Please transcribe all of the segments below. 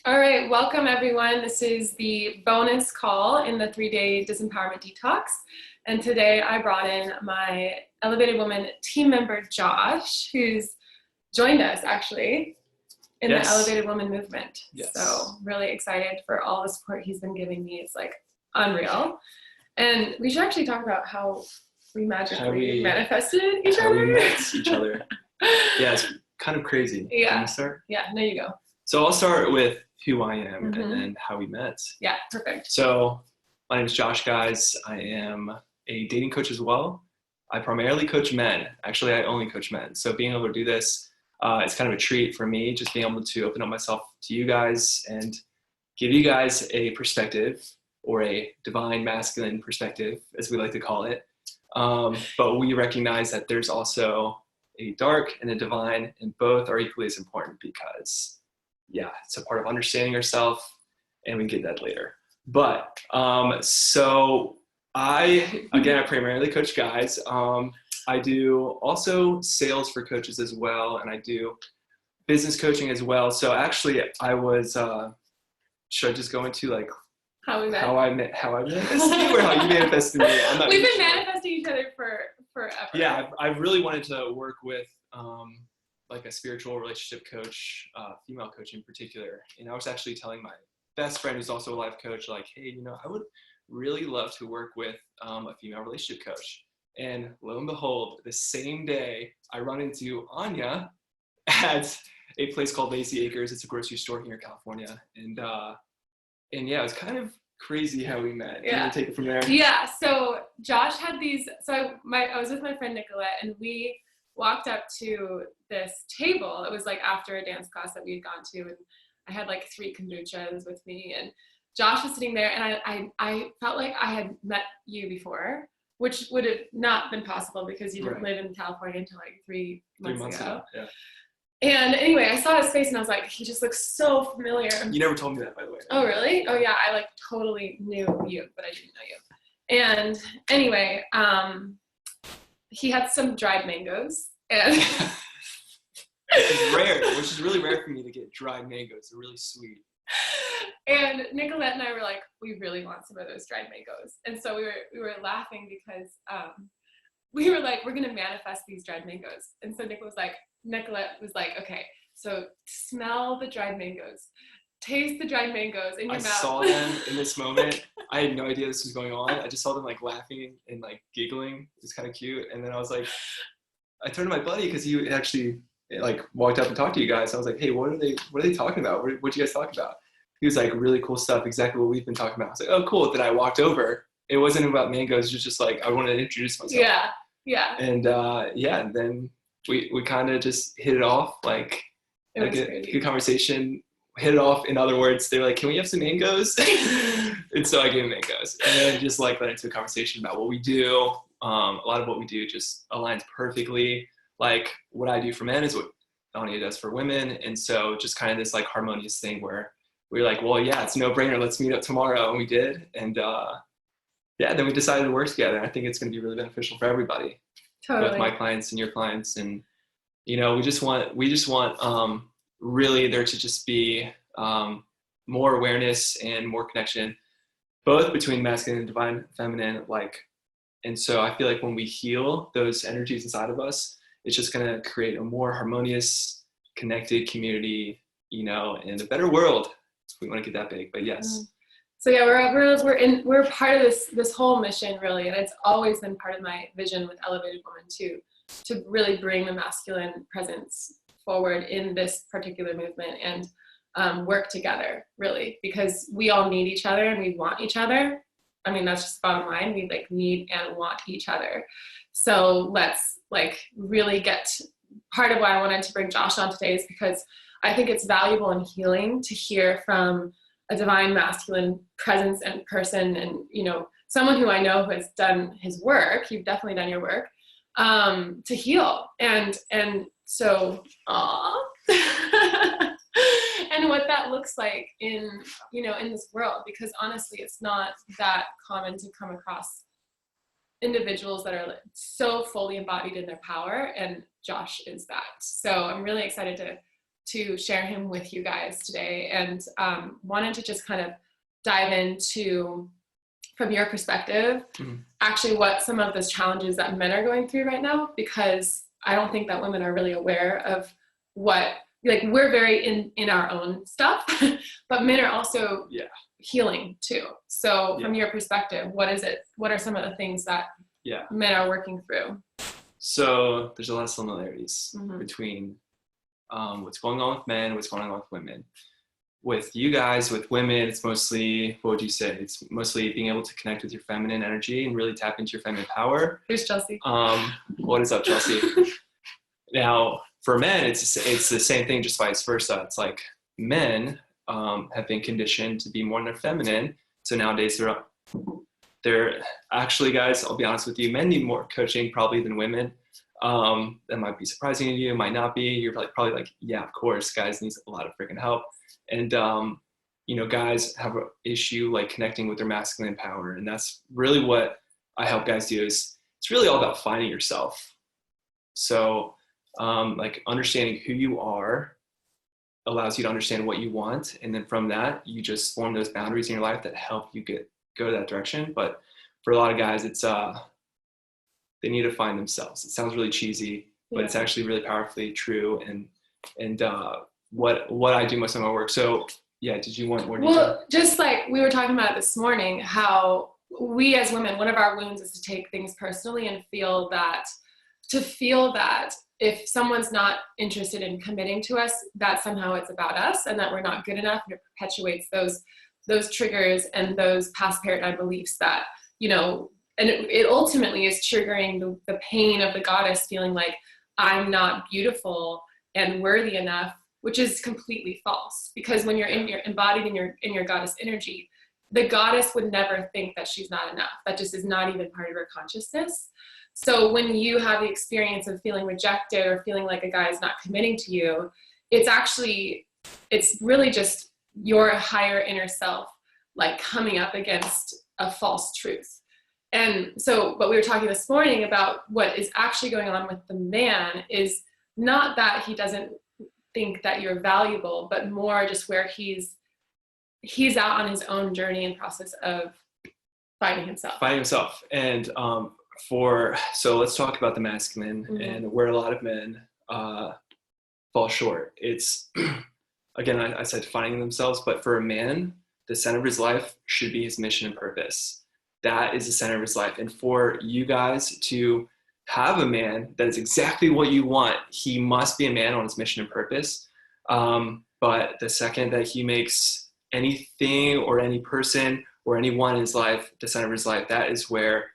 All right, welcome everyone. This is the bonus call in the 3-day Disempowerment Detox. And today I brought in my Elevated Woman team member, Josh, who's joined us actually in the Elevated Woman movement. Yes. So really excited for all the support he's been giving me. It's like unreal. And we should actually talk about how we magically manifested each other. How we met each other. Yeah, it's kind of crazy. Yeah. Can you start? Yeah, there you go. So I'll start with who I am and then how we met. Yeah, perfect. So my name is Josh, guys. I am a dating coach as well. I primarily coach men. Actually, I only coach men. So being able to do this, it's kind of a treat for me, just being able to open up myself to you guys and give you guys a perspective, or a divine masculine perspective, as we like to call it. But we recognize that there's also a dark and a divine, and both are equally as important because, yeah, it's a part of understanding yourself, and we can get that later. But so I primarily coach guys. I do also sales for coaches as well, and I do business coaching as well. So actually, I was. Should I just go into like how I manifested you, or how you manifested me? We've been manifesting each other for forever. Yeah, I really wanted to work with like a spiritual relationship coach, female coach in particular. And I was actually telling my best friend, who's also a life coach, like, hey, I would really love to work with a female relationship coach. And lo and behold, the same day I run into Anya at a place called Lazy Acres. It's a grocery store here in California. And yeah, it was kind of crazy how we met. Yeah. Can you take it from there? Yeah. So Josh had these. So I was with my friend Nicolette, and we walked up to this table. It was like after a dance class that we had gone to, and I had like 3 kombuchas with me, and Josh was sitting there, and I felt like I had met you before, which would have not been possible because you didn't live in California until like 3 months ago. Yeah. And anyway, I saw his face and I was like, he just looks so familiar. You never told me that, by the way. Oh, really? Oh, yeah. I like totally knew you, but I didn't know you. And anyway, he had some dried mangoes. And which is really rare for me to get dried mangoes. They're really sweet. And Nicolette and I were like, we really want some of those dried mangoes. And so we were laughing because we were like, we're going to manifest these dried mangoes. And so Nicolette was like, okay, so smell the dried mangoes, taste the dried mangoes in your mouth. I saw them in this moment. I had no idea this was going on. I just saw them like laughing and like giggling. It was kind of cute. And then I was like, I turned to my buddy because he actually like walked up and talked to you guys. I was like, hey, what are they talking about? What you guys talking about? He was like, really cool stuff, exactly what we've been talking about. I was like, oh, cool. Then I walked over. It wasn't about mangoes. It was just like, I wanted to introduce myself. Yeah. And and then we kind of just hit it off, like a good conversation, hit it off. In other words, they're like, can we have some mangoes? And so I gave them mangoes. And then just like led into a conversation about what we do. A lot of what we do just aligns perfectly. Like what I do for men is what Anya does for women. And so just kind of this like harmonious thing where we were like, well, yeah, it's a no-brainer. Let's meet up tomorrow. And we did. And then we decided to work together. I think it's going to be really beneficial for everybody. Totally. Both my clients and your clients. And, we just want really there to just be more awareness and more connection, both between masculine and divine feminine. And so I feel like when we heal those energies inside of us, it's just going to create a more harmonious, connected community, and a better world. If we want to get that big, but yes. So yeah, we're part of this whole mission really, and it's always been part of my vision with Elevated Woman to really bring the masculine presence forward in this particular movement and work together really, because we all need each other and we want each other. I mean, that's just the bottom line. We like need and want each other. So let's like really get, part of why I wanted to bring Josh on today is because I think it's valuable and healing to hear from a divine masculine presence and person, and someone who I know who has done his work. You've definitely done your work to heal, and so and what that looks like in this world, because honestly it's not that common to come across individuals that are so fully embodied in their power, and Josh is that. So I'm really excited to to share him with you guys today, and wanted to just kind of dive into, from your perspective, actually what some of those challenges that men are going through right now, because I don't think that women are really aware of what, like, we're very in our own stuff, but men are also healing too. So from your perspective, what are some of the things that men are working through? So there's a lot of similarities between what's going on with men, what's going on with women. With you guys, with women, it's mostly, what would you say? It's mostly being able to connect with your feminine energy and really tap into your feminine power. Here's Chelsea. What is up, Chelsea? Now, for men, it's the same thing, just vice versa. It's like men have been conditioned to be more in their feminine. So nowadays they're actually, guys, I'll be honest with you, men need more coaching probably than women. That might be surprising to you, might not be. You're probably like, yeah, of course, guys need a lot of freaking help. And, guys have an issue like connecting with their masculine power. And that's really what I help guys do. Is it's really all about finding yourself. So like understanding who you are allows you to understand what you want. And then from that, you just form those boundaries in your life that help you go to that direction. But for a lot of guys, it's they need to find themselves. It sounds really cheesy, but it's actually really powerfully true. And what I do most of my work. So did you want more detail? Well, just like we were talking about this morning, how we as women, one of our wounds is to take things personally and feel that if someone's not interested in committing to us, that somehow it's about us and that we're not good enough, and it perpetuates those triggers and those past paradigm beliefs that, and it ultimately is triggering the pain of the goddess feeling like I'm not beautiful and worthy enough, which is completely false. Because when you're embodied in your goddess energy, the goddess would never think that she's not enough. That just is not even part of her consciousness. So when you have the experience of feeling rejected or feeling like a guy is not committing to you, it's really just your higher inner self, like coming up against a false truth. And so, but we were talking this morning about what is actually going on with the man is not that he doesn't think that you're valuable, but more just where he's out on his own journey and process of finding himself. And so let's talk about the masculine and where a lot of men fall short. It's again, I said finding themselves, but for a man, the center of his life should be his mission and purpose. That is the center of his life. And for you guys to have a man that is exactly what you want, he must be a man on his mission and purpose. But the second that he makes anything or any person or anyone in his life the center of his life, that is where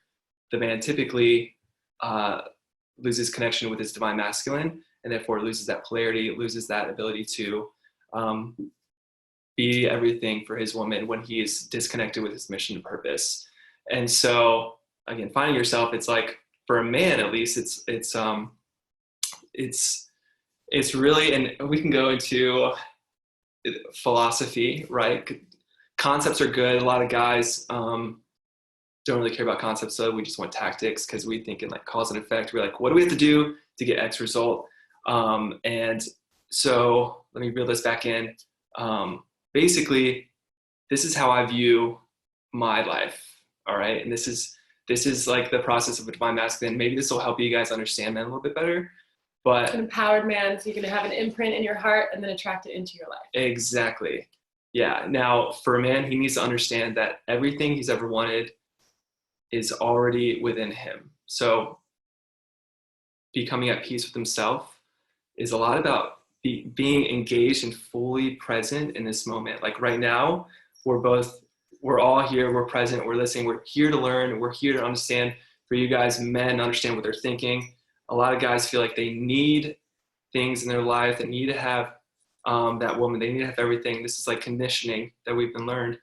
the man typically loses connection with his divine masculine, and therefore loses that polarity, loses that ability to be everything for his woman when he is disconnected with his mission and purpose. And so again, finding yourself, it's like, for a man at least, it's really, and we can go into philosophy, right? Concepts are good. A lot of guys don't really care about concepts, so we just want tactics because we think in like cause and effect. We're like, what do we have to do to get X result? And so let me reel this back in. Basically, this is how I view my life. All right, and this is like the process of a divine masculine. Maybe this will help you guys understand that a little bit better. But an empowered man, so you can have an imprint in your heart and then attract it into your life. Exactly. Yeah. Now, for a man, he needs to understand that everything he's ever wanted is already within him. So becoming at peace with himself is a lot about being engaged and fully present in this moment. Like right now, we're all here, we're present, we're listening, we're here to learn, we're here to understand. For you guys, men, understand what they're thinking. A lot of guys feel like they need things in their life, they need to have that woman, they need to have everything. This is like conditioning that we've been learned.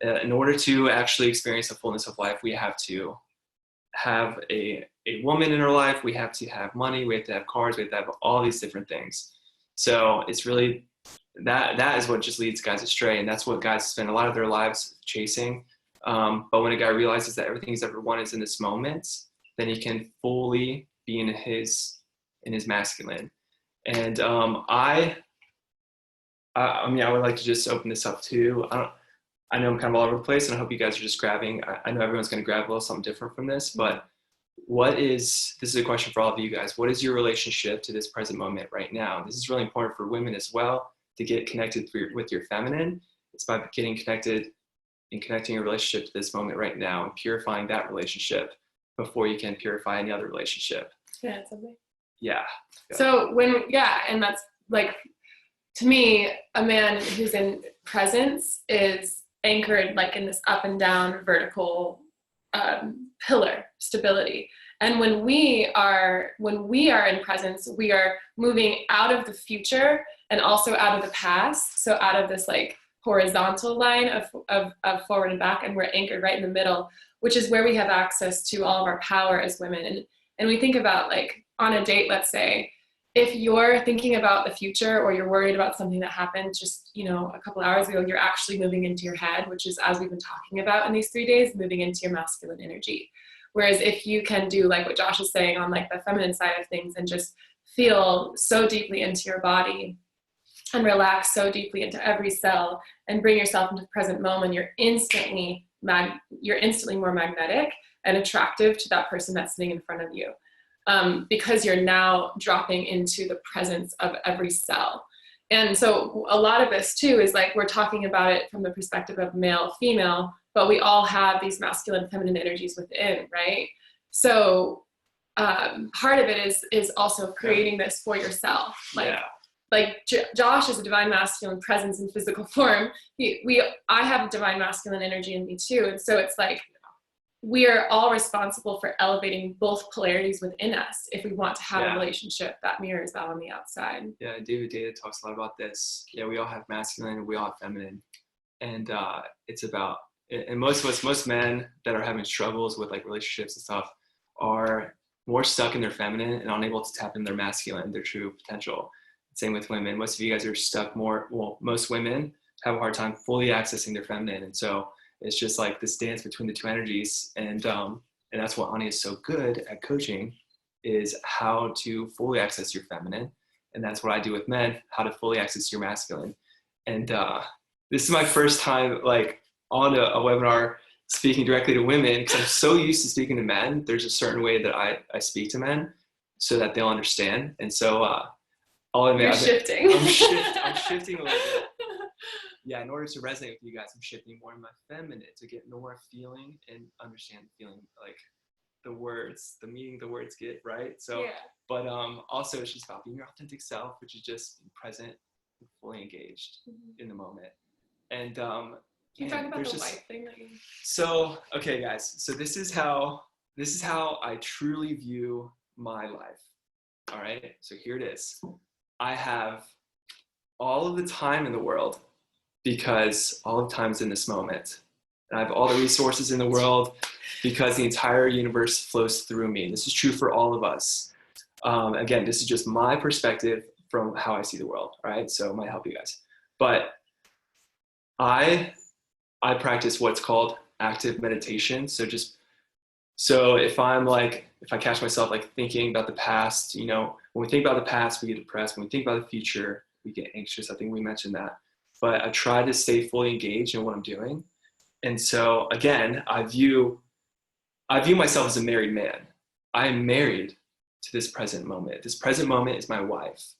In order to actually experience the fullness of life, we have to have a woman in our life, we have to have money, we have to have cars, we have to have all these different things. So it's really, that is what just leads guys astray, and that's what guys spend a lot of their lives chasing. But when a guy realizes that everything he's ever wanted is in this moment, then he can fully be in his masculine. And I I mean, I would like to just open this up too. I know I'm kind of all over the place, and I hope you guys are just grabbing. I know everyone's going to grab a little something different from this, but this is a question for all of you guys. What is your relationship to this present moment right now? This is really important for women as well, to get connected with your feminine. It's by getting connected and connecting your relationship to this moment right now and purifying that relationship before you can purify any other relationship. Yeah, something. Yeah. So and that's like, to me, a man who's in presence is anchored like in this up and down vertical pillar stability. And when we are in presence, we are moving out of the future and also out of the past. So out of this like horizontal line of forward and back, and we're anchored right in the middle, which is where we have access to all of our power as women. And we think about, like, on a date, let's say, if you're thinking about the future or you're worried about something that happened just, a couple hours ago, you're actually moving into your head, which is, as we've been talking about in these 3 days, moving into your masculine energy. Whereas if you can do like what Josh is saying on like the feminine side of things and just feel so deeply into your body and relax so deeply into every cell and bring yourself into the present moment, you're instantly more magnetic and attractive to that person that's sitting in front of you. Because you're now dropping into the presence of every cell. And so a lot of this too is like, we're talking about it from the perspective of male, female, but we all have these masculine, feminine energies within, right? So part of it is also creating this for yourself. Like Josh is a divine masculine presence in physical form. I have divine masculine energy in me too. And so it's like, we are all responsible for elevating both polarities within us if we want to have a relationship that mirrors that on the outside. Yeah, David Data talks a lot about this. Yeah, we all have masculine and we all have feminine. And it's about, and most men that are having struggles with like relationships and stuff are more stuck in their feminine and unable to tap in their masculine, their true potential. Same with women. Most of you guys are stuck most women have a hard time fully accessing their feminine. And so it's just like this dance between the two energies. And that's what Ani is so good at coaching, is how to fully access your feminine. And that's what I do with men, how to fully access your masculine. And this is my first time like on a webinar speaking directly to women, because I'm so used to speaking to men. There's a certain way that I speak to men so that they'll understand. And so I'll admit, I'm shifting a little bit. Yeah, in order to resonate with you guys, I'm shifting more in my feminine to get more feeling and understand the feeling, like the words, the meaning the words get, right? So, but also it's just about being your authentic self, which is just being present and fully engaged in the moment. And can you talk about the wife thing that you... So, okay, guys. So this is how I truly view my life. All right. So here it is. I have all of the time in the world, because all of time's in this moment. And I have all the resources in the world because the entire universe flows through me. This is true for all of us. Again, this is just my perspective from how I see the world, all right? So it might help you guys. But I practice what's called active meditation. So if I catch myself like thinking about the past, when we think about the past, we get depressed. When we think about the future, we get anxious. I think we mentioned that. But I try to stay fully engaged in what I'm doing. And so again, I view myself as a married man. I am married to this present moment. This present moment is my wife.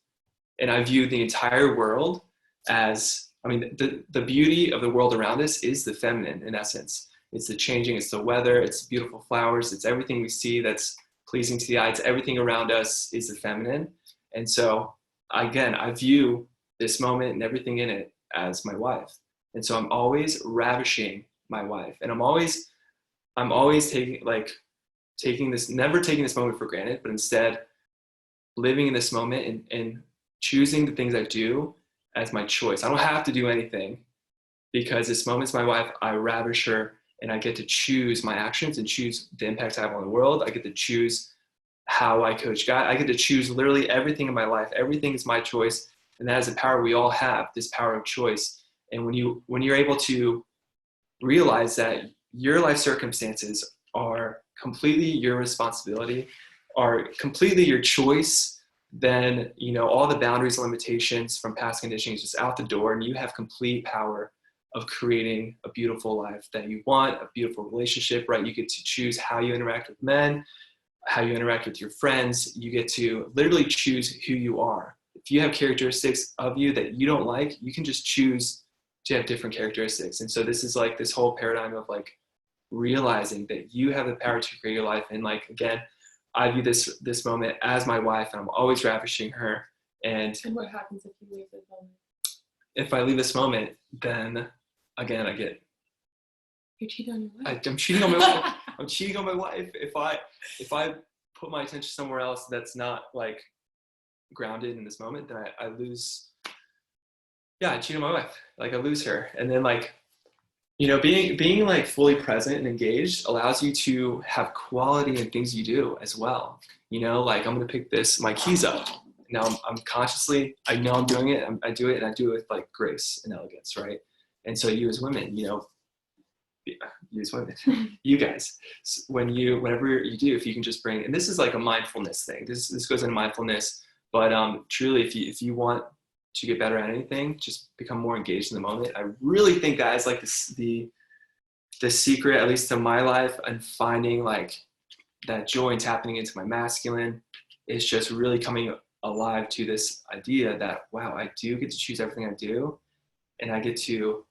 And I view the entire world as, the beauty of the world around us is the feminine in essence. It's the changing, it's the weather, it's beautiful flowers, it's everything we see that's pleasing to the eye. It's everything around us is the feminine. And so again, I view this moment and everything in it as my wife. And so I'm always ravishing my wife. And I'm always never taking this moment for granted, but instead living in this moment and choosing the things I do as my choice. I don't have to do anything, because this moment's my wife. I ravish her, and I get to choose my actions and choose the impact I have on the world. I get to choose how I coach God. I get to choose literally everything in my life. Everything is my choice. And that is the power we all have, this power of choice. And when you're able to realize that your life circumstances are completely your responsibility, are completely your choice, then, you know, all the boundaries and limitations from past conditioning is just out the door, and you have complete power of creating a beautiful life that you want, a beautiful relationship, right? You get to choose how you interact with men, how you interact with your friends. You get to literally choose who you are. If you have characteristics of you that you don't like, you can just choose to have different characteristics. And so this is like this whole paradigm of like realizing that you have the power to create your life. And like, again, I view this moment as my wife, and I'm always ravishing her. And what happens if you leave this moment? If I leave this moment, then again, You're cheating on your wife. I'm cheating on my wife. I'm cheating on my wife. If I put my attention somewhere else that's not like grounded in this moment, then I lose. Yeah, I cheat on my wife. Like I lose her. And then like, you know, being like fully present and engaged allows you to have quality in things you do as well. You know, like I'm gonna pick my keys up. Now I'm consciously, I know I'm doing it. I do it, and I do it with like grace and elegance, right? And so you as women, you know, you as women, you guys, whenever you do, if you can just bring, and this is like a mindfulness thing. This goes into mindfulness, but truly, if you want to get better at anything, just become more engaged in the moment. I really think that is like the secret, at least to my life, and finding like that joy and tapping into my masculine is just really coming alive to this idea that, wow, I do get to choose everything I do, and I get to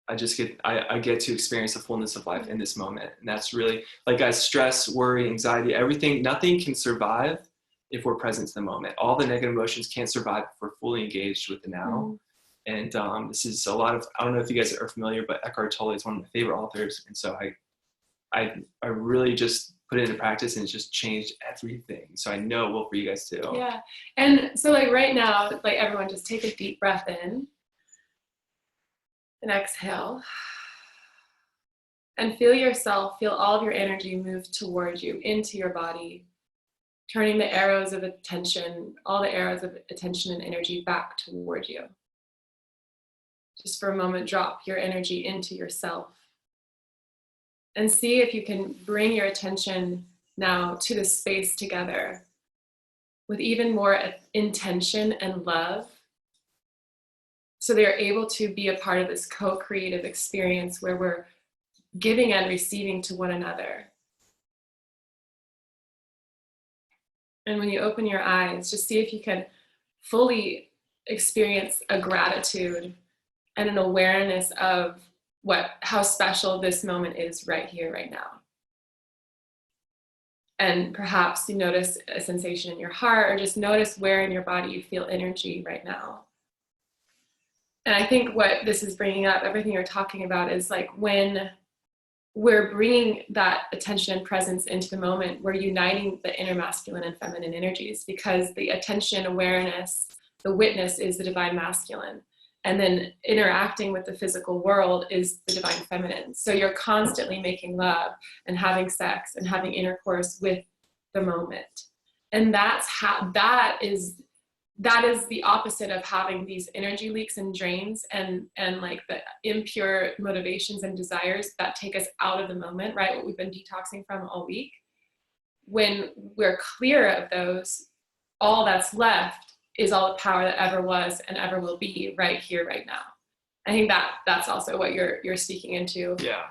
experience the fullness of life in this moment. And that's really, like, guys, stress, worry, anxiety, everything, nothing can survive if we're present to the moment. All the negative emotions can't survive if we're fully engaged with the now. Mm-hmm. And this is a lot of, I don't know if you guys are familiar, but Eckhart Tolle is one of my favorite authors. And so I really just put it into practice, and it's just changed everything. So I know it will for you guys too. Yeah. And so like right now, like everyone just take a deep breath in and exhale. And feel all of your energy move towards you, into your body, turning the arrows of attention, all the arrows of attention and energy back toward you. Just for a moment, drop your energy into yourself. And see if you can bring your attention now to the space together with even more intention and love, so they're able to be a part of this co-creative experience where we're giving and receiving to one another. And when you open your eyes, just see if you can fully experience a gratitude and an awareness of how special this moment is right here, right now. And perhaps you notice a sensation in your heart, or just notice where in your body you feel energy right now. And I think what this is bringing up, everything you're talking about, is like when we're bringing that attention and presence into the moment, we're uniting the inner masculine and feminine energies, because the attention, awareness, the witness is the divine masculine. And then interacting with the physical world is the divine feminine. So you're constantly making love and having sex and having intercourse with the moment. And that is the opposite of having these energy leaks and drains and like the impure motivations and desires that take us out of the moment, right? What we've been detoxing from all week. When we're clear of those, all that's left is all the power that ever was and ever will be right here, right now. I think that's also what you're speaking into. Yeah.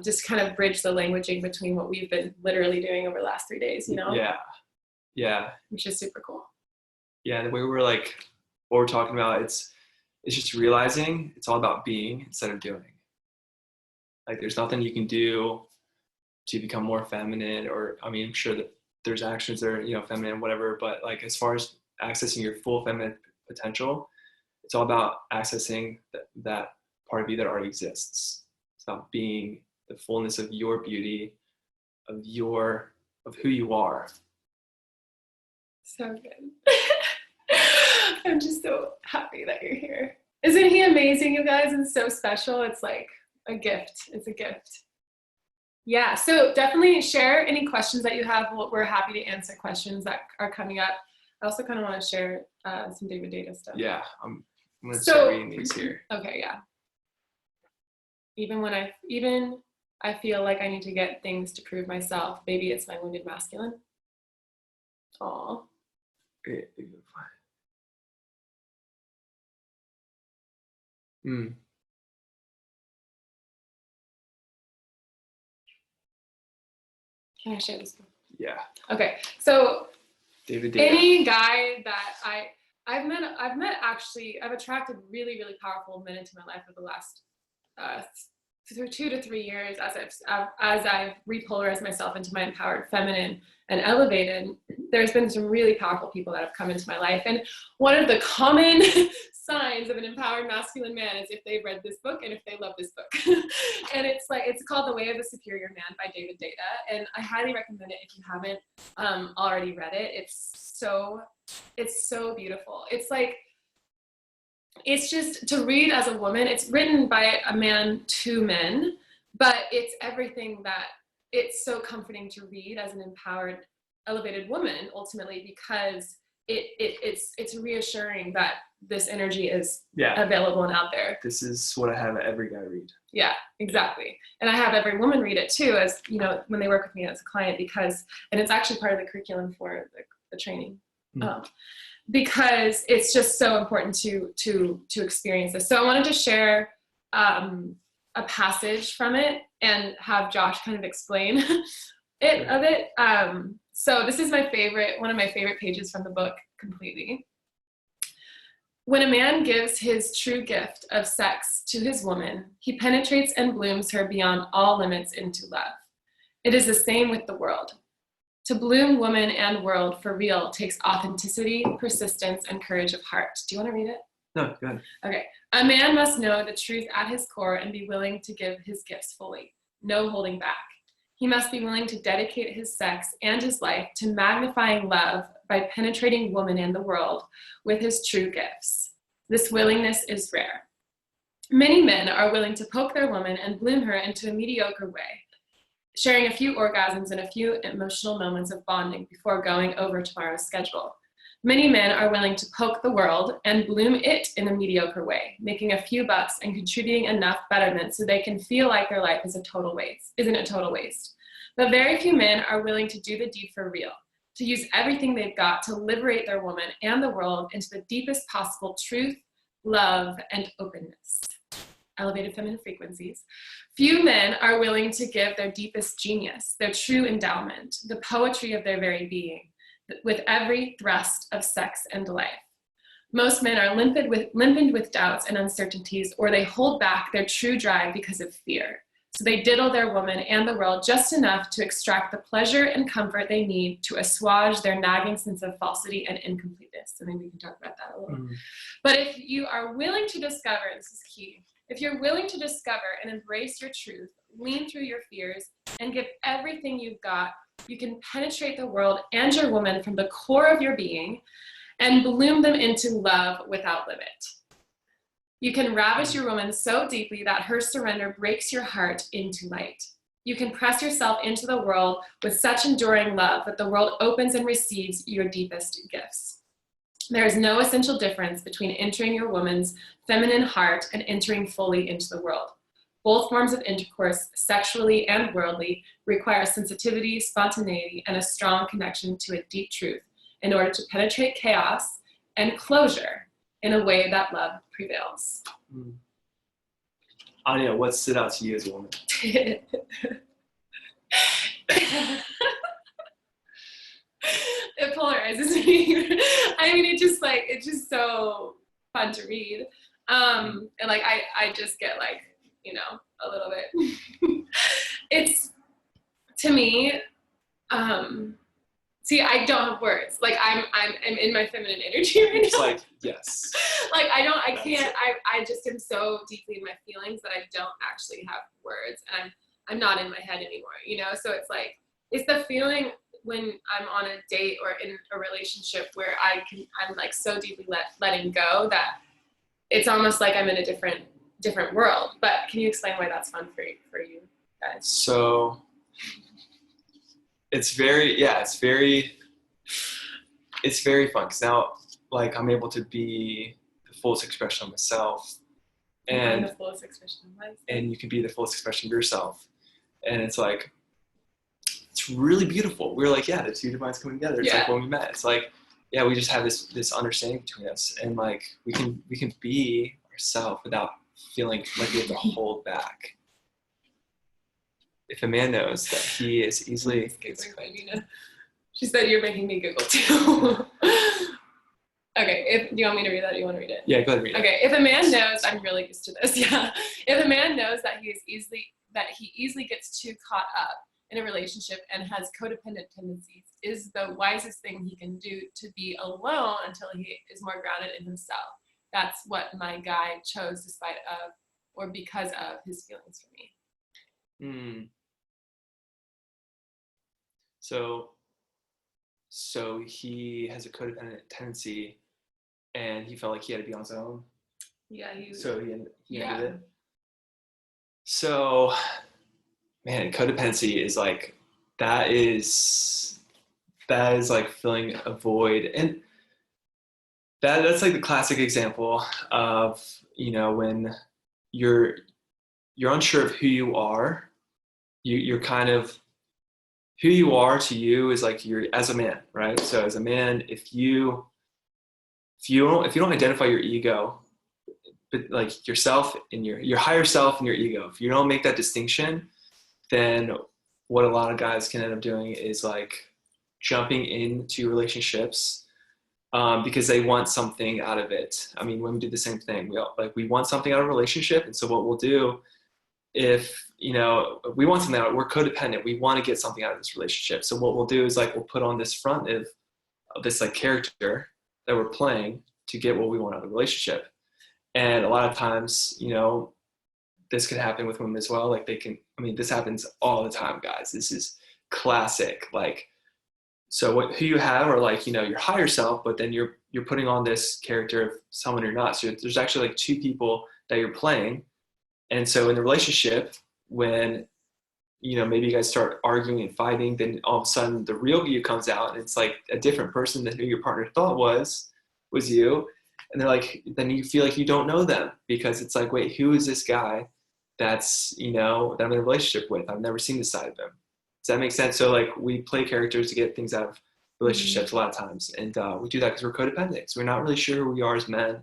Just kind of bridge the languaging between what we've been literally doing over the last 3 days, you know? Yeah. Yeah. Which is super cool. Yeah, the way what we're talking about, it's just realizing it's all about being instead of doing. Like there's nothing you can do to become more feminine, or, I mean, I'm sure that there's actions that are, you know, feminine, whatever, but like as far as accessing your full feminine potential, it's all about accessing that part of you that already exists. It's about being the fullness of your beauty, of who you are. So good. I'm just so happy that you're here. Isn't he amazing, you guys? It's so special. It's like a gift. It's a gift. Yeah, so definitely share any questions that you have. We're happy to answer questions that are coming up. I also kind of want to share some David Data stuff. Yeah, I'm going to start reading these here. Okay, yeah. Even I feel like I need to get things to prove myself. Maybe it's my wounded masculine. Aw. Mm, Can I share this? yeah. Okay, so David. any guy that I've attracted really, really powerful men into my life over the last 2 to 3 years as I've repolarized myself into my empowered feminine and elevated. There's been some really powerful people that have come into my life, and one of the common signs of an empowered masculine man is if they've read this book and if they love this book. And it's called The Way of the Superior Man by David Data, and I highly recommend it if you haven't already read it. It's so beautiful. It's just to read as a woman. It's written by a man to men, but it's everything that it's so comforting to read as an empowered, elevated woman, ultimately, because it's reassuring that this energy is available and out there. This is what I have every guy read. Yeah, exactly. And I have every woman read it too, as you know, when they work with me as a client, and it's actually part of the curriculum for the training. Because it's just so important to experience this. So I wanted to share a passage from it and have Josh kind of explain it. So this is one of my favorite pages from the book completely. When a man gives his true gift of sex to his woman, he penetrates and blooms her beyond all limits into love. It is the same with the world. To bloom woman and world for real takes authenticity, persistence, and courage of heart. Do you want to read it? No, go ahead. Okay. A man must know the truth at his core and be willing to give his gifts fully. No holding back. He must be willing to dedicate his sex and his life to magnifying love by penetrating woman and the world with his true gifts. This willingness is rare. Many men are willing to poke their woman and bloom her into a mediocre way, sharing a few orgasms and a few emotional moments of bonding before going over tomorrow's schedule. Many men are willing to poke the world and bloom it in a mediocre way, making a few bucks and contributing enough betterment so they can feel like their life isn't a total waste. But very few men are willing to do the deed for real, to use everything they've got to liberate their woman and the world into the deepest possible truth, love, and openness. Elevated feminine frequencies. Few men are willing to give their deepest genius, their true endowment, the poetry of their very being, with every thrust of sex and life. Most men are limpened with doubts and uncertainties, or they hold back their true drive because of fear. So they diddle their woman and the world just enough to extract the pleasure and comfort they need to assuage their nagging sense of falsity and incompleteness. I mean, we can talk about that a little. But if you are willing to discover, this is key, if you're willing to discover and embrace your truth, lean through your fears, and give everything you've got, you can penetrate the world and your woman from the core of your being and bloom them into love without limit. You can ravish your woman so deeply that her surrender breaks your heart into light. You can press yourself into the world with such enduring love that the world opens and receives your deepest gifts. There is no essential difference between entering your woman's feminine heart and entering fully into the world. Both forms of intercourse, sexually and worldly, require sensitivity, spontaneity, and a strong connection to a deep truth in order to penetrate chaos and closure in a way that love prevails. Anya, what stood out to you as a woman? It polarizes me. I mean, it's just so fun to read. And like, I just get like, you know, a little bit. It's, to me, see, I don't have words. Like I'm in my feminine energy right now. It's like, yes. Like I can't, I just am so deeply in my feelings that I don't actually have words, and I'm not in my head anymore, you know? So it's like, it's the feeling when I'm on a date or in a relationship where I'm like so deeply letting go that it's almost like I'm in a different world. But can you explain why that's fun for you guys? So it's very fun because now, like, I'm able to be the fullest expression of myself, and the fullest expression of myself. And you can be the fullest expression of yourself, and it's like, it's really beautiful. We're like, yeah, the two divines coming together. It's like when we met. It's like yeah, we just have this understanding between us, and like we can be ourselves without feeling like we have to hold back. If a man knows that he is easily, she said you're making me giggle too. Okay, do you want me to read that? Or do you want to read it? Yeah, go ahead and read it. Okay, if a man knows, I'm really used to this. Yeah, if a man knows that he easily gets too caught up in a relationship and has codependent tendencies, is the wisest thing he can do to be alone until he is more grounded in himself. That's what my guy chose despite of or because of his feelings for me. So he has a codependent tendency, and he felt like he had to be on his own. Yeah. He ended it. So, man, codependency is like that is like filling a void, and that's like the classic example of, you know, when you're unsure of who you are. You're kind of, who you are to you is like you're as a man, right? So as a man, if you don't identify your ego, but like yourself and your higher self and your ego, if you don't make that distinction, then what a lot of guys can end up doing is like jumping into relationships because they want something out of it. I mean, women do the same thing. We want something out of a relationship, and so what we'll do, if you know we want something out, we're codependent, we want to get something out of this relationship, so what we'll do is like we'll put on this front of this like character that we're playing to get what we want out of the relationship. And a lot of times, you know, this could happen with women as well. Like this happens all the time, guys. This is classic. Like, so who you have are like, you know, your higher self, but then you're putting on this character of someone you're not. So there's actually like two people that you're playing. And so in the relationship, when, you know, maybe you guys start arguing and fighting, then all of a sudden the real you comes out, and it's like a different person than who your partner thought was you. And they're like, then you feel like you don't know them, because it's like, wait, who is this guy that's, you know, that I'm in a relationship with? I've never seen this side of him. Does that make sense? So like we play characters to get things out of relationships a lot of times. And we do that because we're codependent. So we're not really sure who we are as men.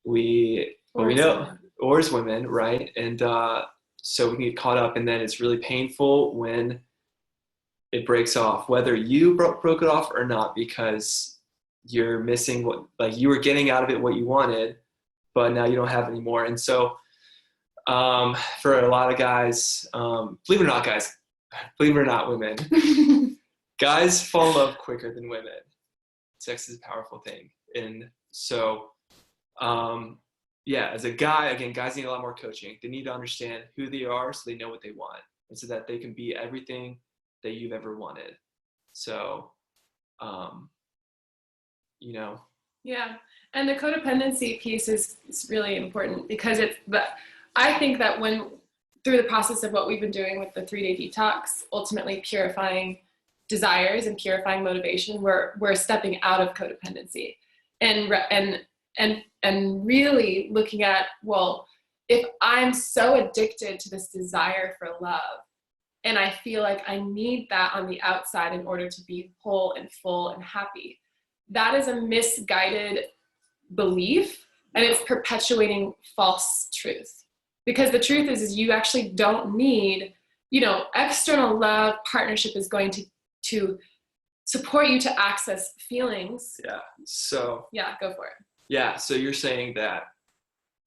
We know, or as women, right? And so we can get caught up, and then it's really painful when it breaks off, whether you broke it off or not, because you're missing what, like, you were getting out of it what you wanted, but now you don't have anymore. And so for a lot of guys, believe it or not, guys, believe it or not, women, guys fall in love quicker than women. Sex is a powerful thing. And so yeah, as a guy, again, guys need a lot more coaching. They need to understand who they are so they know what they want, and so that they can be everything that you've ever wanted. So you know. Yeah, and the codependency piece is really important, because I think that when through the process of what we've been doing with the 3-day detox, ultimately purifying desires and purifying motivation, we're stepping out of codependency and really looking at, well, if I'm so addicted to this desire for love, and I feel like I need that on the outside in order to be whole and full and happy, that is a misguided belief, and it's perpetuating false truth. Because the truth is you actually don't need, you know, external love. Partnership is going to support you to access feelings. Yeah. So. Yeah, go for it. Yeah. So you're saying that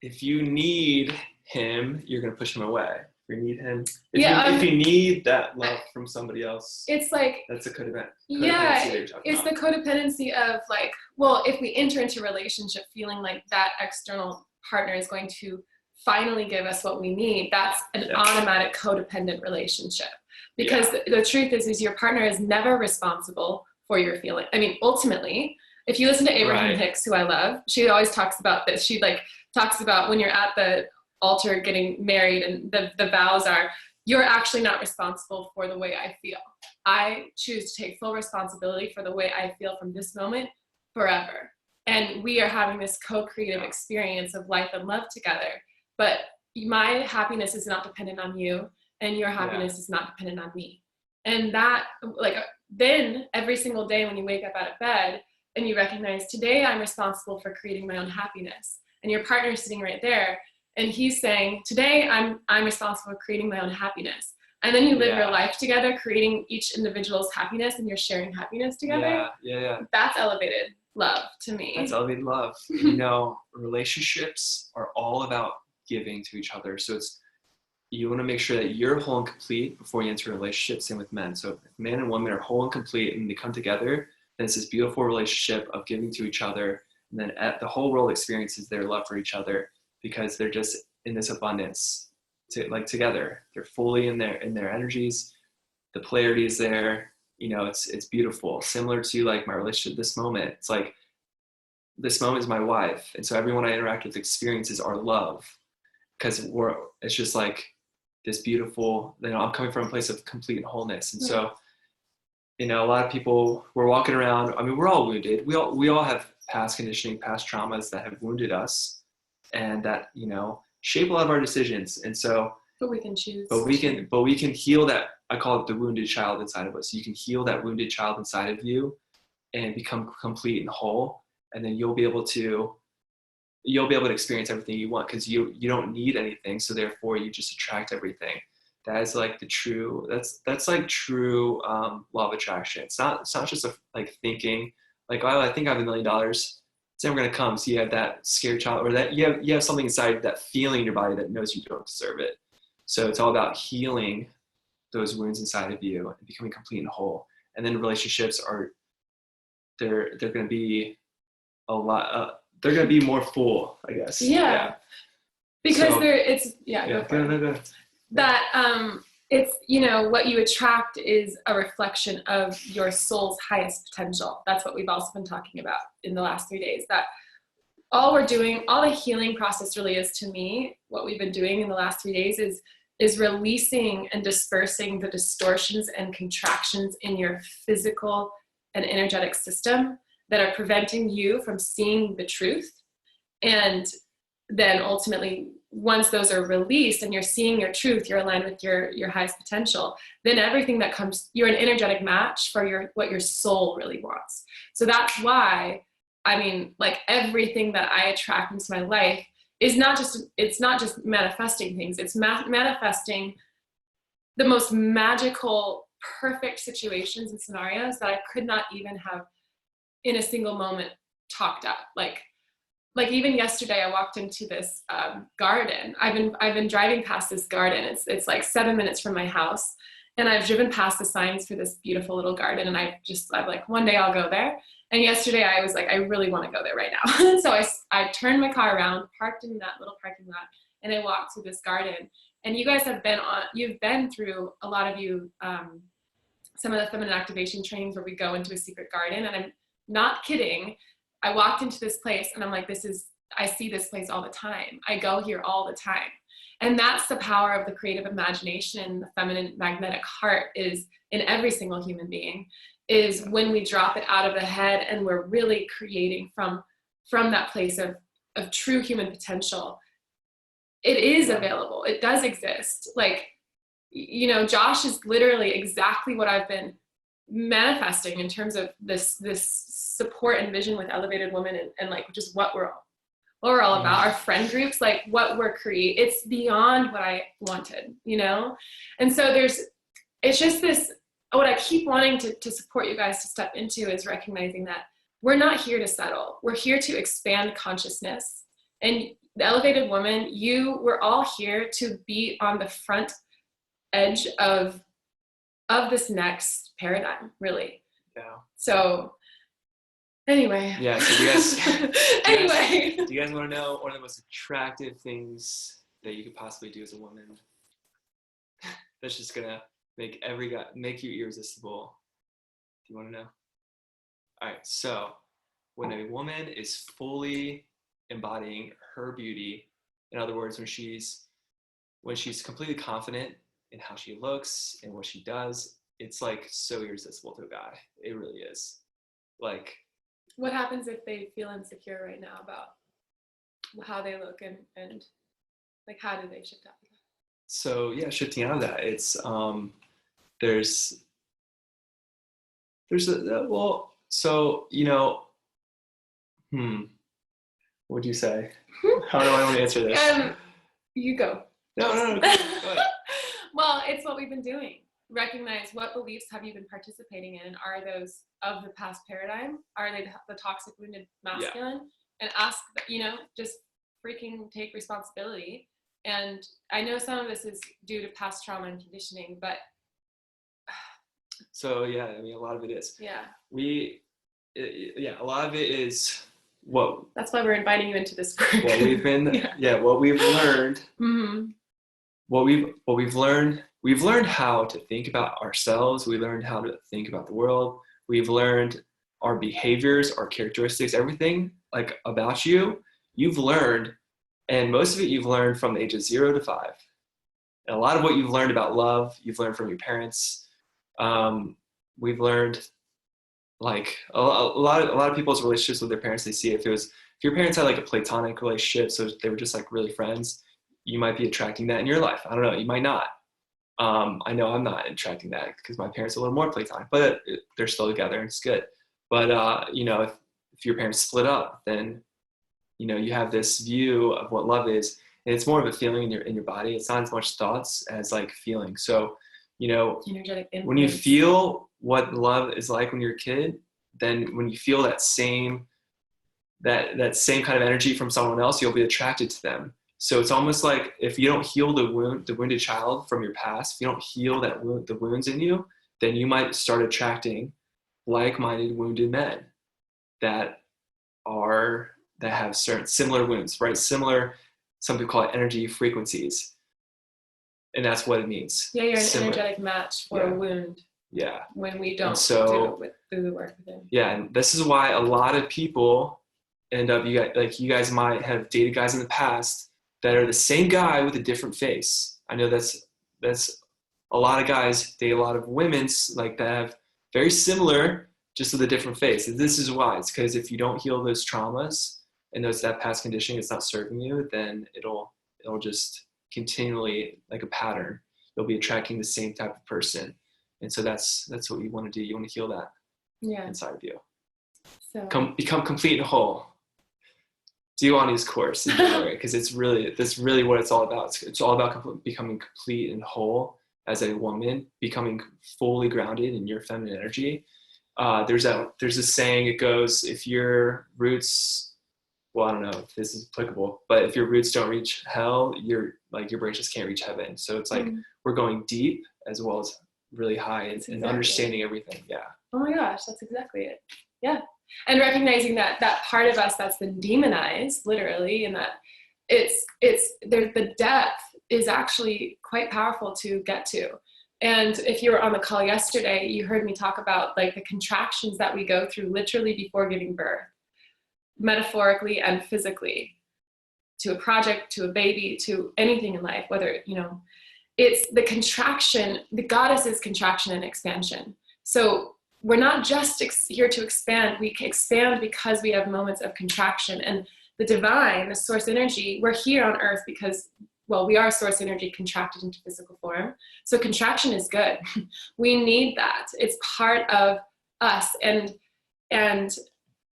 if you need him, you're going to push him away. If you need him, if you need that love from somebody else, it's like, that's a codependency. Yeah, it's the codependency of like, well, if we enter into a relationship feeling like that external partner is going to finally give us what we need, that's an automatic codependent relationship. Because the truth is your partner is never responsible for your feeling. I mean, ultimately, if you listen to Abraham Hicks, who I love, she always talks about this. She like talks about when you're at the altar getting married, and the vows are, you're actually not responsible for the way I feel. I choose to take full responsibility for the way I feel from this moment forever. And we are having this co-creative experience of life and love together. But my happiness is not dependent on you, and your happiness is not dependent on me. And that, like, then every single day when you wake up out of bed, and you recognize, today I'm responsible for creating my own happiness. And your partner's sitting right there, and he's saying, today I'm responsible for creating my own happiness. And then you live your life together, creating each individual's happiness, and you're sharing happiness together. That's elevated love to me. That's elevated love. You know, relationships are all about giving to each other. So you want to make sure that you're whole and complete before you enter a relationship. Same with men. So if man and woman are whole and complete and they come together, then it's this beautiful relationship of giving to each other. And then the whole world experiences their love for each other because they're just in this abundance. Together, they're fully in their energies. The polarity is there. You know, it's beautiful. Similar to like my relationship this moment. It's like this moment is my wife, and so everyone I interact with experiences our love because it's just like this beautiful. You know, I'm coming from a place of complete wholeness, and so you know, a lot of people, we're walking around. I mean, we're all wounded. We all have past conditioning, past traumas that have wounded us, and that, you know, shape a lot of our decisions. And so but we can choose, but we can heal that. I call it the wounded child inside of us. You can heal that wounded child inside of you and become complete and whole, and then you'll be able to experience everything you want because you don't need anything, so therefore you just attract everything. That is like the true, that's like true law of attraction. It's not just like thinking like, oh, I think I have $1 million, it's never going to come. So you have that scared child, or that you have something inside, that feeling in your body that knows you don't deserve it. So it's all about healing those wounds inside of you and becoming complete and whole. And then relationships they're going to be a lot, they're going to be more full, I guess. Because so, go that it's, you know, what you attract is a reflection of your soul's highest potential. That's what we've also been talking about in the last 3 days, that all we're doing, all the healing process really is, to me, what we've been doing in the last 3 days is releasing and dispersing the distortions and contractions in your physical and energetic system that are preventing you from seeing the truth. And then ultimately, once those are released and you're seeing your truth, you're aligned with your highest potential, then everything that comes, you're an energetic match for what your soul really wants. So that's why, I mean, like, everything that I attract into my life is it's not just manifesting things, it's manifesting the most magical, perfect situations and scenarios that I could not even have in a single moment talked up. Like even yesterday, I walked into this garden. I've been driving past this garden. It's like 7 minutes from my house, and I've driven past the signs for this beautiful little garden. And I'm like, one day I'll go there. And yesterday I was like, I really want to go there right now. So I turned my car around, parked in that little parking lot, and I walked to this garden. And you guys you've been through, a lot of you, some of the feminine activation trainings where we go into a secret garden. And I'm not kidding. I walked into this place and I'm like, I see this place all the time. I go here all the time. And that's the power of the creative imagination. The feminine magnetic heart is in every single human being, is when we drop it out of the head and we're really creating from that place of true human potential. It is available. It does exist. Like, you know, Josh is literally exactly what I've been manifesting in terms of this support and vision with Elevated Women, and like just what we're all about, our friend groups, like what we're creating. It's beyond what I wanted, you know? And so it's just this, what I keep wanting to support you guys to step into is recognizing that we're not here to settle. We're here to expand consciousness. And the Elevated Woman, we're all here to be on the front edge of this next paradigm, really. Yeah. So anyway. Yeah, so do you guys do you guys want to know one of the most attractive things that you could possibly do as a woman? That's just gonna make make you irresistible. Do you want to know? All right, so when a woman is fully embodying her beauty, in other words, when she's completely confident in how she looks and what she does, it's like so irresistible to a guy. It really is. Like, what happens if they feel insecure right now about how they look and like, how do they shift out of that? So yeah, shifting out of that, it's there's so, you know, What would you say? How do I want to answer this? You go. No. Go ahead. Well, it's what we've been doing. Recognize what beliefs have you been participating in, and are those of the past paradigm? Are they the toxic wounded masculine? And ask, just freaking take responsibility. And I know some of this is due to past trauma and conditioning, but so yeah, I mean, a lot of it is. Yeah. A lot of it is what. That's why we're inviting you into this group. What we've been, what we've learned. Mm-hmm. What we've learned. We've learned how to think about ourselves. We learned how to think about the world. We've learned our behaviors, our characteristics, everything like about you. You've learned, and most of it you've learned from the age of 0 to 5. And a lot of what you've learned about love, you've learned from your parents. We've learned, like a lot of people's relationships with their parents. They see if your parents had like a platonic relationship, so they were just like really friends, you might be attracting that in your life. I don't know, you might not. I know I'm not attracting that because my parents are a little more platonic, but they're still together and it's good. But if your parents split up, then you have this view of what love is, and it's more of a feeling in your body. It's not as much thoughts as like feeling. So energetic influence. When you feel what love is like when you're a kid, then when you feel that same kind of energy from someone else, you'll be attracted to them. So it's almost like if you don't heal the wounded child from your past, if you don't heal the wounds in you, then you might start attracting like-minded wounded men that have certain similar wounds, right? Similar, some people call it energy frequencies. And that's what it means. Yeah, you're an energetic match for a wound. Yeah. When we don't do the work within. Yeah, and this is why a lot of people end up, you guys might have dated guys in the past that are the same guy with a different face. I know that's a lot of guys date a lot of women's like that have very similar, just with a different face. And this is why. It's because if you don't heal those traumas and that past conditioning is not serving you, then it'll just continually, like a pattern, you'll be attracting the same type of person. And so that's what you want to do. You want to heal that inside of you. So become complete and whole. Do Ani's course in January, because that's really what it's all about. It's all about becoming complete and whole as a woman, becoming fully grounded in your feminine energy. There's a saying, it goes, if your roots, well, I don't know if this is applicable, but if your roots don't reach hell, your branches can't reach heaven. So it's like we're going deep as well as really high and understanding everything. Yeah. Oh my gosh, that's exactly it. Yeah. And recognizing that part of us that's been demonized, literally, and that the depth is actually quite powerful to get to. And if you were on the call yesterday, you heard me talk about like the contractions that we go through literally before giving birth, metaphorically and physically, to a project, to a baby, to anything in life, whether, it's the contraction. The goddess is contraction and expansion. So we're not just here to expand. We can expand because we have moments of contraction. And the divine, the source energy, we're here on earth because, well, we are source energy contracted into physical form. So contraction is good. We need that. It's part of us. And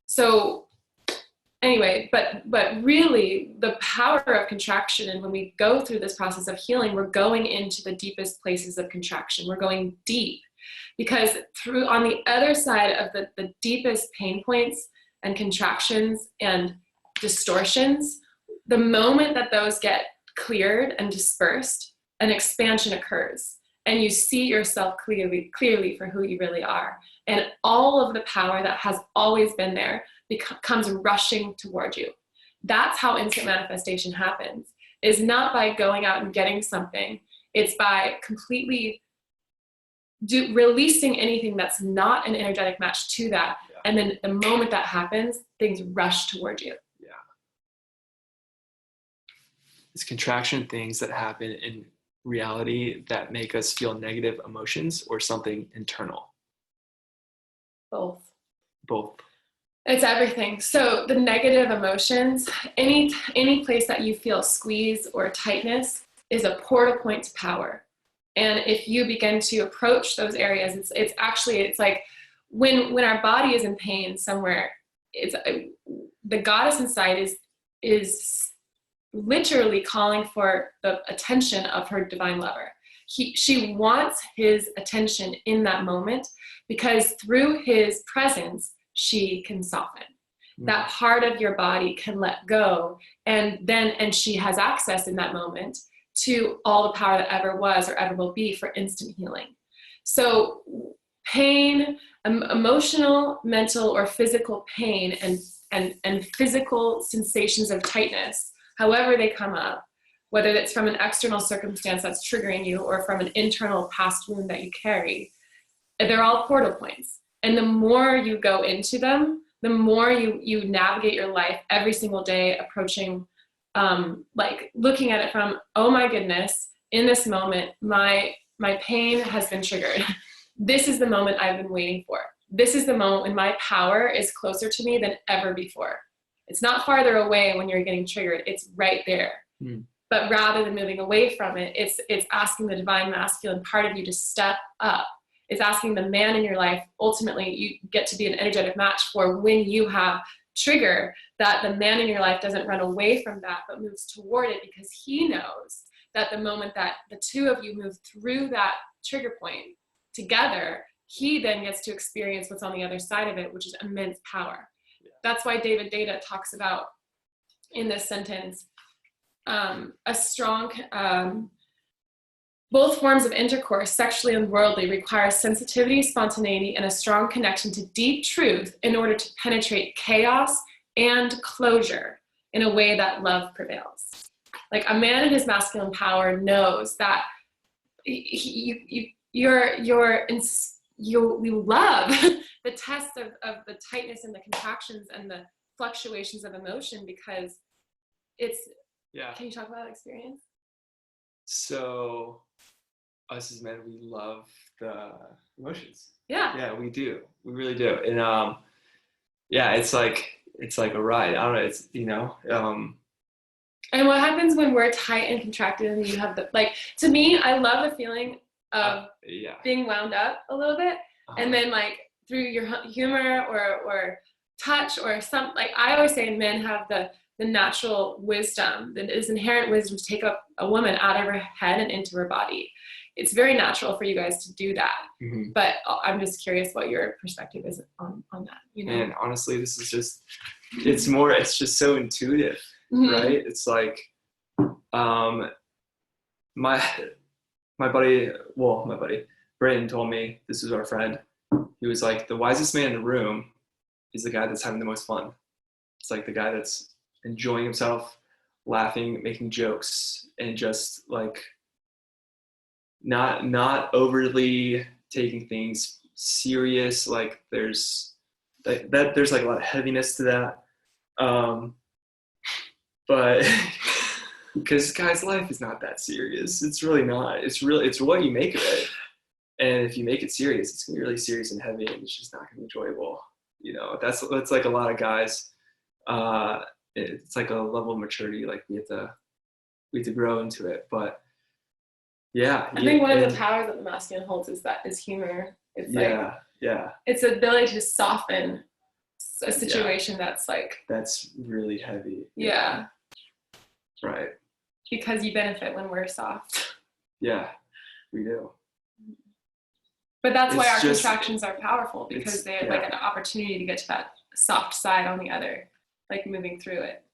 so anyway, but really the power of contraction, and when we go through this process of healing, we're going into the deepest places of contraction. We're going deep. Because on the other side of the deepest pain points and contractions and distortions, the moment that those get cleared and dispersed, an expansion occurs. And you see yourself clearly for who you really are. And all of the power that has always been there comes rushing toward you. That's how instant manifestation happens, is not by going out and getting something. It's by completely releasing anything that's not an energetic match to that. Yeah. And then the moment that happens, things rush toward you. Yeah. It's contraction things that happen in reality that make us feel negative emotions or something internal. Both. It's everything. So the negative emotions, any place that you feel squeeze or tightness is a portal point to power. And if you begin to approach those areas, it's like when our body is in pain somewhere, the goddess inside is literally calling for the attention of her divine lover. She wants his attention in that moment, because through his presence, she can soften. That part of your body can let go, and she has access in that moment to all the power that ever was or ever will be for instant healing. So pain, emotional, mental, or physical pain, and physical sensations of tightness, however they come up, whether it's from an external circumstance that's triggering you or from an internal past wound that you carry, they're all portal points. And the more you go into them, the more you navigate your life every single day, approaching, like looking at it from, oh my goodness, in this moment, my pain has been triggered. This is the moment I've been waiting for. This is the moment when my power is closer to me than ever before. It's not farther away when you're getting triggered. It's right there. But rather than moving away from it, it's asking the divine masculine part of you to step up. It's asking the man in your life, ultimately, you get to be an energetic match for when you have trigger, that the man in your life doesn't run away from that, but moves toward it, because he knows that the moment that the two of you move through that trigger point together, he then gets to experience what's on the other side of it, which is immense power. Yeah. That's why David Data talks about in this sentence, a strong, both forms of intercourse, sexually and worldly, require sensitivity, spontaneity, and a strong connection to deep truth in order to penetrate chaos and closure in a way that love prevails. Like, a man in his masculine power knows that you love the test of the tightness and the contractions and the fluctuations of emotion, because it's, yeah. Can you talk about that experience? So us as men, we love the emotions. Yeah, we do. We really do. And it's like a ride. I don't know. It's, and what happens when we're tight and contracted and you have to me, I love the feeling of being wound up a little bit, and then like through your humor or touch or something, like I always say, men have the natural wisdom, that is inherent wisdom, to take up a woman out of her head and into her body. It's very natural for you guys to do that. Mm-hmm. But I'm just curious what your perspective is on that. And honestly, this is just, it's just so intuitive, mm-hmm. right? It's like, my buddy, Brayton told me, this is our friend, he was like, the wisest man in the room is the guy that's having the most fun. It's like the guy that's enjoying himself, laughing, making jokes, and just like not overly taking things serious. Like there's like a lot of heaviness to that. But because guy's life is not that serious. It's really not. It's what you make of it. And if you make it serious, it's gonna be really serious and heavy, and it's just not gonna be enjoyable. That's like a lot of guys. It's like a level of maturity. Like we have to grow into it. But yeah, I think one of the powers that the masculine holds is humor. It's it's the ability to soften a situation that's really heavy. Yeah. Right. Because you benefit when we're soft. Yeah, we do. But that's why our contractions are powerful, because they're like an opportunity to get to that soft side on the other, like moving through it.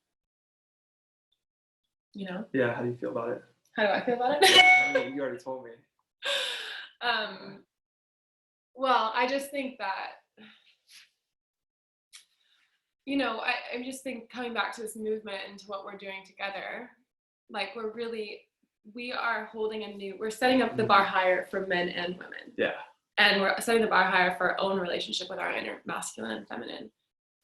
Yeah, how do you feel about it? How do I feel about it? Yeah, I mean, you already told me. Well, I just think that, I just think coming back to this movement and to what we're doing together, like we are we're setting up the bar higher for men and women. Yeah. And we're setting the bar higher for our own relationship with our inner masculine and feminine.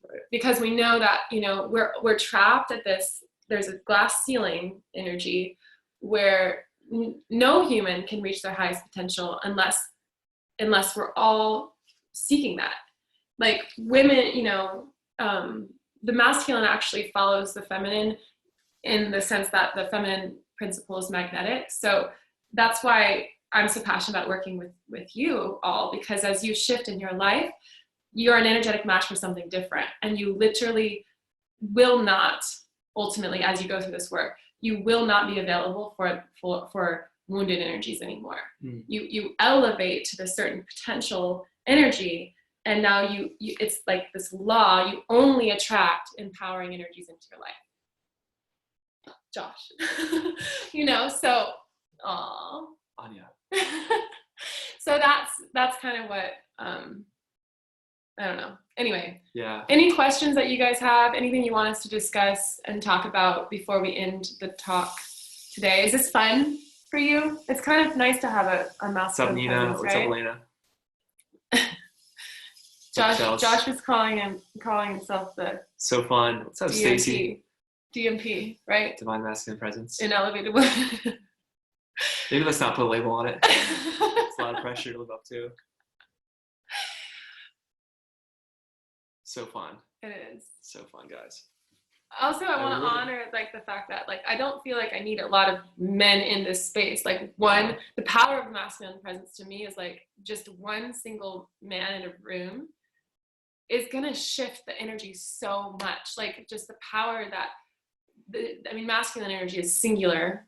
Right. Because we know that, we're trapped at this, there's a glass ceiling energy where no human can reach their highest potential unless we're all seeking that. Like women, the masculine actually follows the feminine in the sense that the feminine principle is magnetic. So that's why I'm so passionate about working with you all, because as you shift in your life, you're an energetic match for something different. And you literally will not ultimately, as you go through this work, you will not be available for wounded energies anymore. You elevate to this certain potential energy, and now you it's like this law, you only attract empowering energies into your life. Josh. So Anya. So that's kind of what I don't know. Anyway. Yeah. Any questions that you guys have? Anything you want us to discuss and talk about before we end the talk today? Is this fun for you? It's kind of nice to have a masculine presence, right? What's up, Lena? Josh was calling himself the So fun. What's up, Stacy? DMP, right? Divine Masculine Presence. In elevated women. Maybe let's not put a label on it. It's a lot of pressure to live up to. So fun. It is. So fun, guys. Also, I want to honor like the fact that like I don't feel like I need a lot of men in this space. Like the power of masculine presence to me is like just one single man in a room is gonna shift the energy so much. Like just the power that masculine energy is singular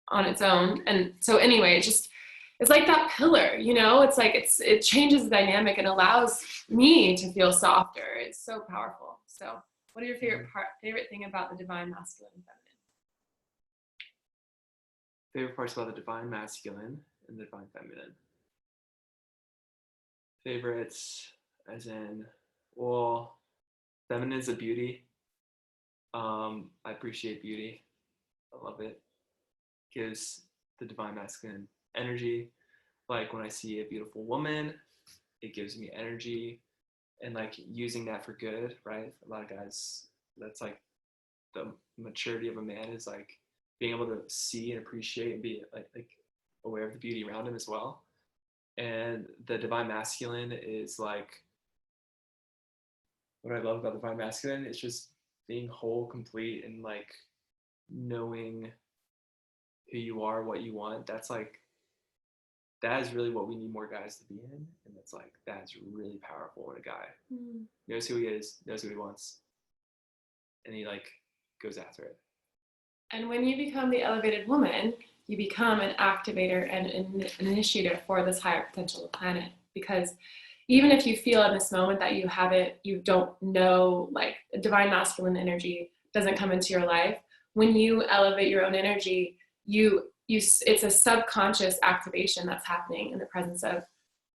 on its own, and so anyway, it's like that pillar, it's like it changes the dynamic and allows me to feel softer. It's so powerful. So what are your favorite thing about the divine masculine and feminine? Favorite parts about the divine masculine and the divine feminine. Favorites as in, well, feminine is a beauty. I appreciate beauty. I love it. Gives the divine masculine energy. Like when I see a beautiful woman, it gives me energy, and like using that for good, right? A lot of guys, that's like the maturity of a man, is like being able to see and appreciate and be like aware of the beauty around him as well. And the divine masculine is like, what I love about the divine masculine is just being whole, complete, and like knowing who you are, what you want. That is really what we need more guys to be in, and that's really powerful when a guy knows who he is, knows what he wants, and he like goes after it. And when you become the elevated woman, you become an activator and an initiator for this higher potential of the planet. Because even if you feel in this moment that you don't know, like divine masculine energy doesn't come into your life, when you elevate your own energy, it's a subconscious activation that's happening in the presence of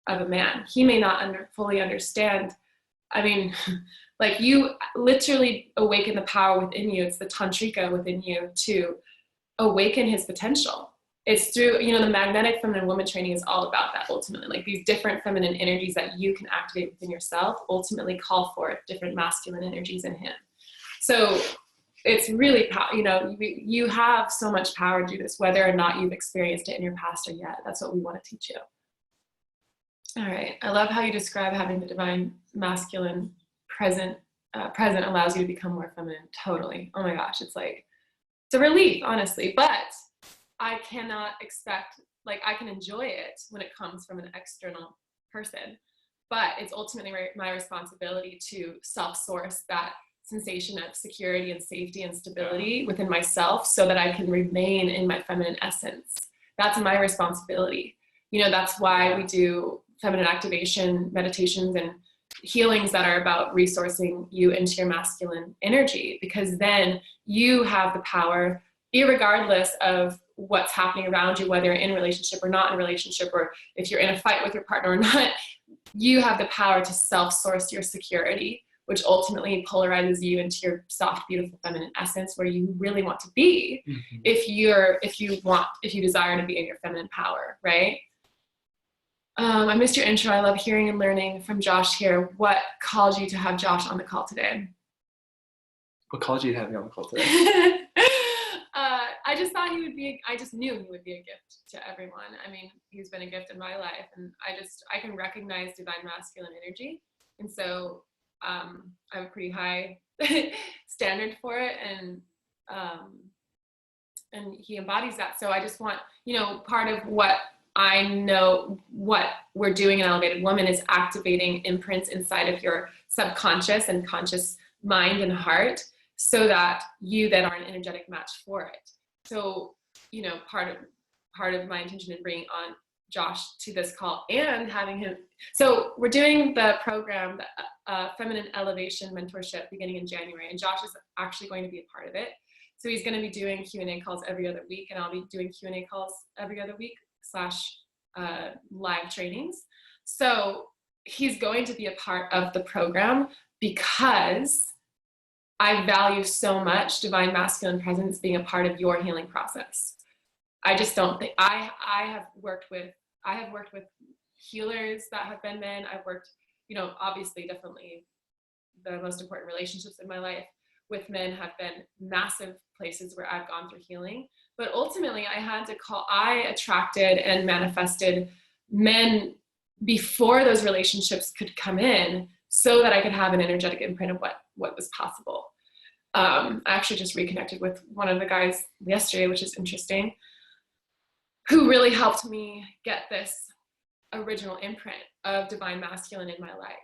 a man. He may not fully understand. Like you literally awaken the power within you. It's the tantrika within you to awaken his potential. It's through, the magnetic feminine woman training is all about that ultimately. Like these different feminine energies that you can activate within yourself ultimately call forth different masculine energies in him. So it's really, you have so much power to do this, whether or not you've experienced it in your past or yet. That's what we want to teach you. All right. I love how you describe having the divine masculine present allows you to become more feminine. Totally. Oh my gosh. It's a relief, honestly, but I cannot expect, I can enjoy it when it comes from an external person, but it's ultimately my responsibility to self-source that sensation of security and safety and stability within myself so that I can remain in my feminine essence. That's my responsibility. That's why we do feminine activation meditations and healings that are about resourcing you into your masculine energy, because then you have the power, irregardless of what's happening around you, whether you're in a relationship or not in a relationship, or if you're in a fight with your partner or not, you have the power to self-source your security, which ultimately polarizes you into your soft, beautiful feminine essence where you really want to be, if you desire to be in your feminine power, right? I missed your intro. I love hearing and learning from Josh here. What called you to have Josh on the call today? What called you to have me on the call today? I just thought I just knew he would be a gift to everyone. He's been a gift in my life, and I can recognize divine masculine energy. And so I have a pretty high standard for it, and he embodies that. So I just want, part of what I know what we're doing in Elevated Woman is activating imprints inside of your subconscious and conscious mind and heart, so that you then are an energetic match for it. So, you know, part of my intention in bringing on Josh to this call and having him, so we're doing the program, Feminine Elevation Mentorship, beginning in January, and Josh is actually going to be a part of it. So he's going to be doing Q&A calls every other week, and I'll be doing Q&A calls every other week / live trainings. So he's going to be a part of the program because I value so much divine masculine presence being a part of your healing process. I just don't think I have worked with healers that have been men. I've worked, you know, obviously definitely the most important relationships in my life with men have been massive places where I've gone through healing. But ultimately I attracted and manifested men before those relationships could come in so that I could have an energetic imprint of what was possible. I actually just reconnected with one of the guys yesterday, which is interesting, who really helped me get this original imprint of divine masculine in my life.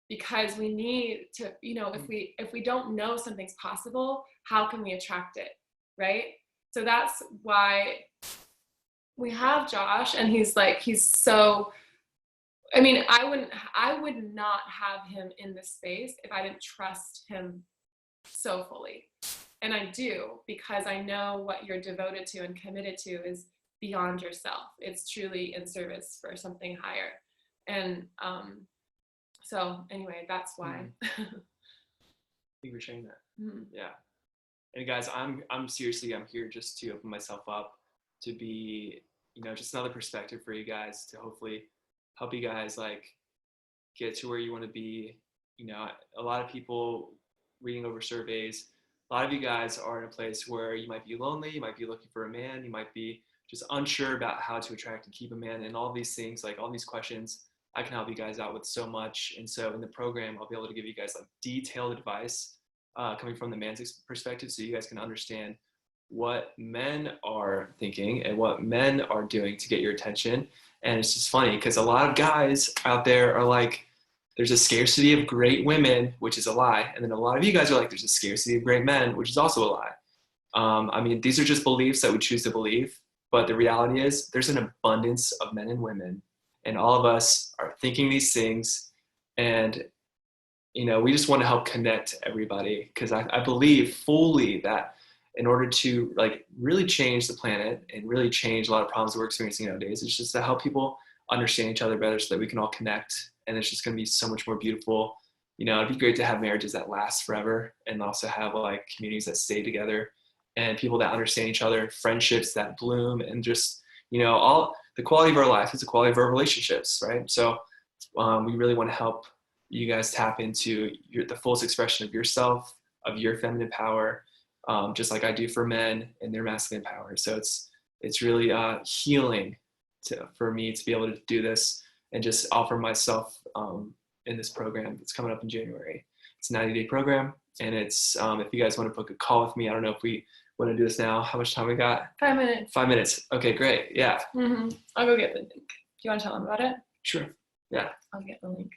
Because we need to, you know, if we don't know something's possible, how can we attract it, right? So that's why we have Josh, and he's so, I mean, I would not have him in this space if I didn't trust him so fully. And I do, because I know what you're devoted to and committed to is beyond yourself. It's truly in service for something higher. And so anyway, that's why. Thank you for sharing that. Mm-hmm. Yeah. And guys, I'm seriously, I'm here just to open myself up to be, you know, just another perspective for you guys to hopefully help you guys like get to where you want to be. You know, a lot of people reading over surveys, a lot of you guys are in a place where you might be lonely, you might be looking for a man, you might be just unsure about how to attract and keep a man, and all these things, like all these questions, I can help you guys out with so much. And so in the program, I'll be able to give you guys like detailed advice coming from the man's perspective, so you guys can understand what men are thinking and what men are doing to get your attention. And it's just funny because a lot of guys out there are like, there's a scarcity of great women, which is a lie. And then a lot of you guys are like, there's a scarcity of great men, which is also a lie. I mean, these are just beliefs that we choose to believe. But the reality is there's an abundance of men and women, and all of us are thinking these things. And, you know, we just want to help connect everybody, because I believe fully that in order to like really change the planet and really change a lot of problems we're experiencing nowadays, it's just to help people understand each other better so that we can all connect. And it's just going to be so much more beautiful. You know, it'd be great to have marriages that last forever, and also have like communities that stay together, and people that understand each other, friendships that bloom, and just, you know, all the quality of our life is the quality of our relationships, right? So we really want to help you guys tap into the fullest expression of yourself, of your feminine power, just like I do for men and their masculine power. So it's really healing for me to be able to do this and just offer myself in this program that's coming up in January. It's a 90-day program, and it's if you guys want to book a call with me, I don't know if we want to do this now. How much time we got? 5 minutes. 5 minutes. Okay, great. Yeah. Mm-hmm. I'll go get the link. Do you want to tell them about it? Sure. Yeah. I'll get the link.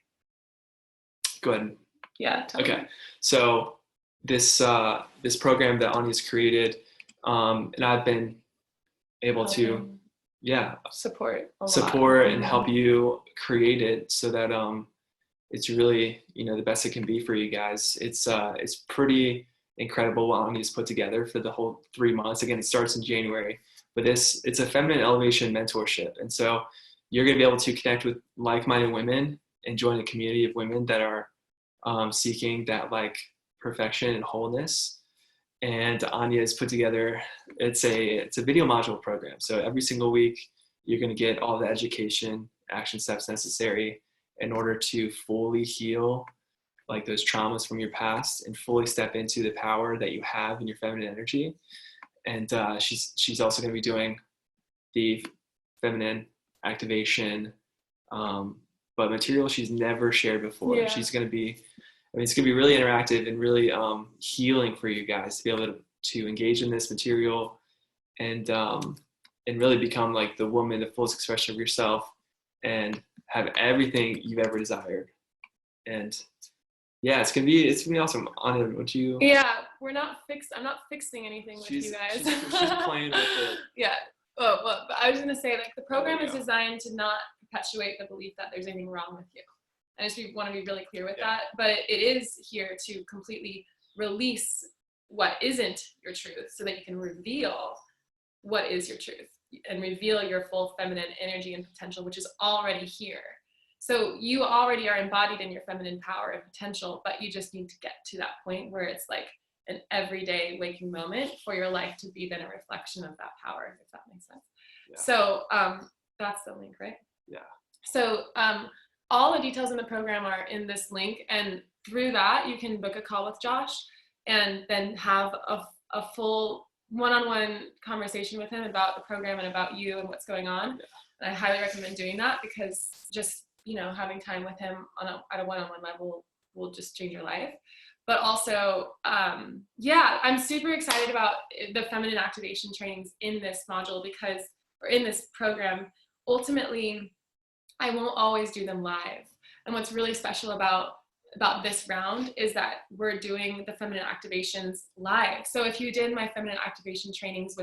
Go ahead. Yeah. Okay. So this program that Anya's created, and I've been able to, support and help you create it so that it's really, you know, the best it can be for you guys. It's pretty incredible what Anya's put together for the whole 3 months. Again, it starts in January, but it's a feminine elevation mentorship. And so you're going to be able to connect with like-minded women and join a community of women that are seeking that like perfection and wholeness. And Anya has put together, it's a video module program. So every single week, you're going to get all the education, action steps necessary in order to fully heal like those traumas from your past and fully step into the power that you have in your feminine energy. And she's also going to be doing the feminine activation, but material she's never shared before. Yeah. She's going to be, I mean, it's going to be really interactive and really healing for you guys to be able to engage in this material and really become like the woman, the fullest expression of yourself, and have everything you've ever desired. And Yeah, it's gonna be awesome. Anya, would you? Yeah, I'm not fixing anything with you guys. She's playing with it. Yeah. Oh, well, but I was gonna say, like, the program is go. designed to not perpetuate the belief that there's anything wrong with you. I just want to be really clear with Yeah. that. But it is here to completely release what isn't your truth, so that you can reveal what is your truth and reveal your full feminine energy and potential, which is already here. So you already are embodied in your feminine power and potential, but you just need to get to that point where it's like an everyday waking moment for your life to be then a reflection of that power, if that makes sense. Yeah. So that's the link, right? Yeah. So all the details in the program are in this link, and through that you can book a call with Josh and then have a full one-on-one conversation with him about the program and about you and what's going on. Yeah. And I highly recommend doing that, because just, you know, having time with him at a one-on-one level will just change your life. But also, yeah, I'm super excited about the feminine activation trainings in this module, because, or in this program, ultimately, I won't always do them live. And what's really special about this round is that we're doing the feminine activations live. So if you did my feminine activation trainings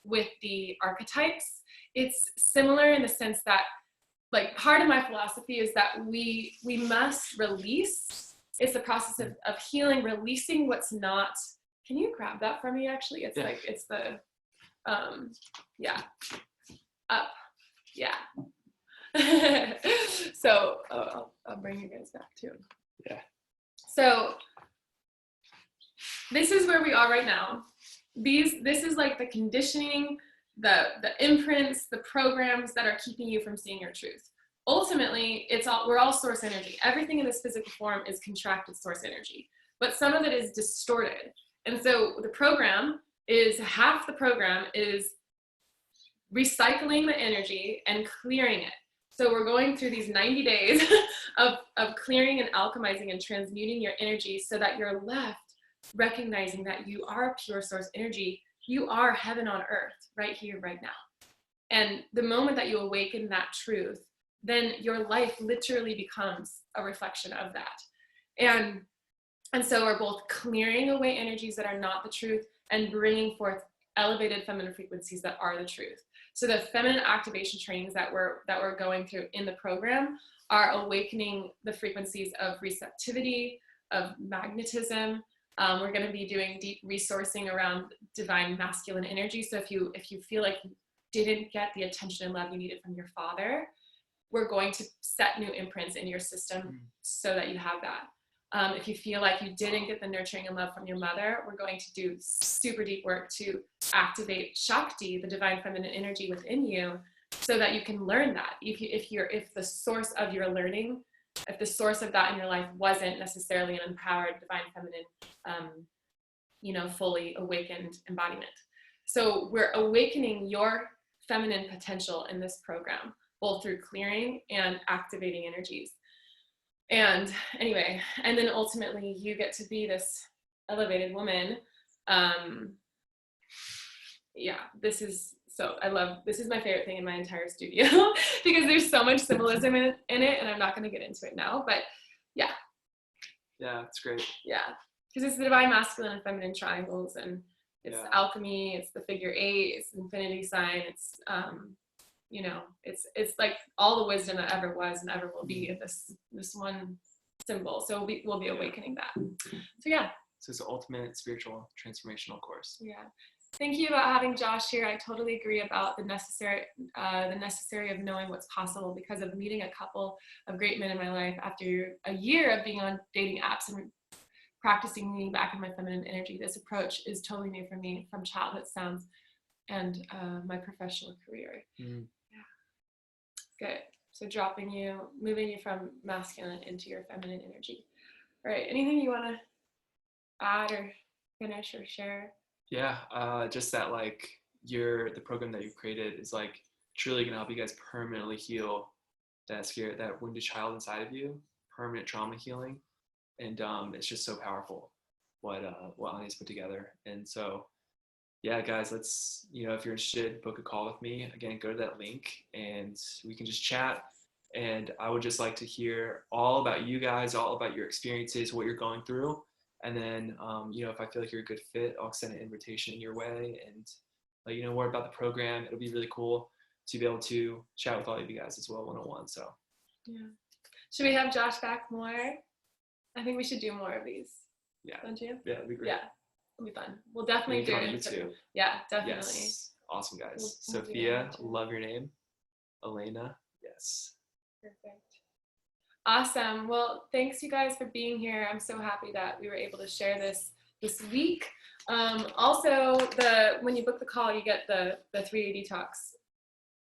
with the archetypes, it's similar in the sense that, like, part of my philosophy is that we must release. It's the process of healing, releasing what's not. Can you grab that for me, actually? It's like, it's the, yeah, up, yeah. So I'll bring you guys back too. Yeah. So this is where we are right now. This is like the conditioning, the imprints, the programs that are keeping you from seeing your truth. Ultimately, we're all source energy. Everything in this physical form is contracted source energy, but some of it is distorted. And so the program is, half the program is recycling the energy and clearing it. So we're going through these 90 days of clearing and alchemizing and transmuting your energy, so that you're left recognizing that you are pure source energy. You are heaven on earth right here, right now. And the moment that you awaken that truth, then your life literally becomes a reflection of that. And so we're both clearing away energies that are not the truth and bringing forth elevated feminine frequencies that are the truth. So the feminine activation trainings that we're going through in the program are awakening the frequencies of receptivity, of magnetism. We're going to be doing deep resourcing around divine masculine energy. So if you feel like you didn't get the attention and love you needed from your father, we're going to set new imprints in your system so that you have that. If you feel like you didn't get the nurturing and love from your mother, we're going to do super deep work to activate Shakti, the divine feminine energy within you, so that you can learn that. If the source of your learning, if the source of that in your life wasn't necessarily an empowered divine feminine, fully awakened embodiment. So we're awakening your feminine potential in this program, both through clearing and activating energies. And anyway, and then ultimately you get to be this elevated woman. Yeah, this is my favorite thing in my entire studio because there's so much symbolism in it, and I'm not going to get into it now, but yeah. Yeah, it's great. Yeah, because it's the divine masculine and feminine triangles, and it's alchemy, it's the figure 8, it's infinity sign, it's it's like all the wisdom that ever was and ever will be in this one symbol. So we'll be awakening that. So yeah. So it's the ultimate spiritual transformational course. Yeah. Thank you about having Josh here. I totally agree about the necessary of knowing what's possible, because of meeting a couple of great men in my life after a year of being on dating apps and practicing leaning back in my feminine energy. This approach is totally new for me, from childhood sounds and my professional career. Yeah. Good. So moving you from masculine into your feminine energy. All right. Anything you want to add or finish or share? Yeah. Just that, like, the program that you've created is like truly going to help you guys permanently heal that wounded child inside of you, permanent trauma healing. And it's just so powerful what Anya's put together. And so, yeah, guys, let's, if you're interested, book a call with me. Again, go to that link and we can just chat And I would just like to hear all about you guys, all about your experiences, what you're going through. And then, if I feel like you're a good fit, I'll send an invitation your way and let you know more about the program. It'll be really cool to be able to chat with all of you guys as well one-on-one. So yeah. Should we have Josh back more? I think we should do more of these. Yeah. Don't you? Yeah, it'd be great. Yeah, it'll be fun. We'll definitely do it. You too. Yeah, definitely. Yes. Awesome, guys. We'll do Sophia, that too. love your name. Elena, yes. Perfect. Awesome. Well, thanks you guys for being here. I'm so happy that we were able to share this week. Also, when you book the call, you get the 3-day detox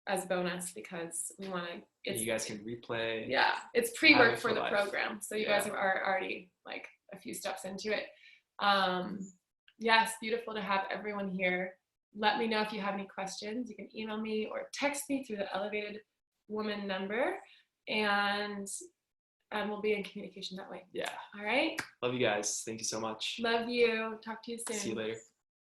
as a bonus because we want to. You guys can replay. Yeah, it's pre-work for the life. program, so you guys are already like a few steps into it. Yes, beautiful to have everyone here. Let me know if you have any questions. You can email me or text me through the Elevated Woman number, and we'll be in communication that way. Yeah. All right. Love you guys. Thank you so much. Love you. Talk to you soon. See you later.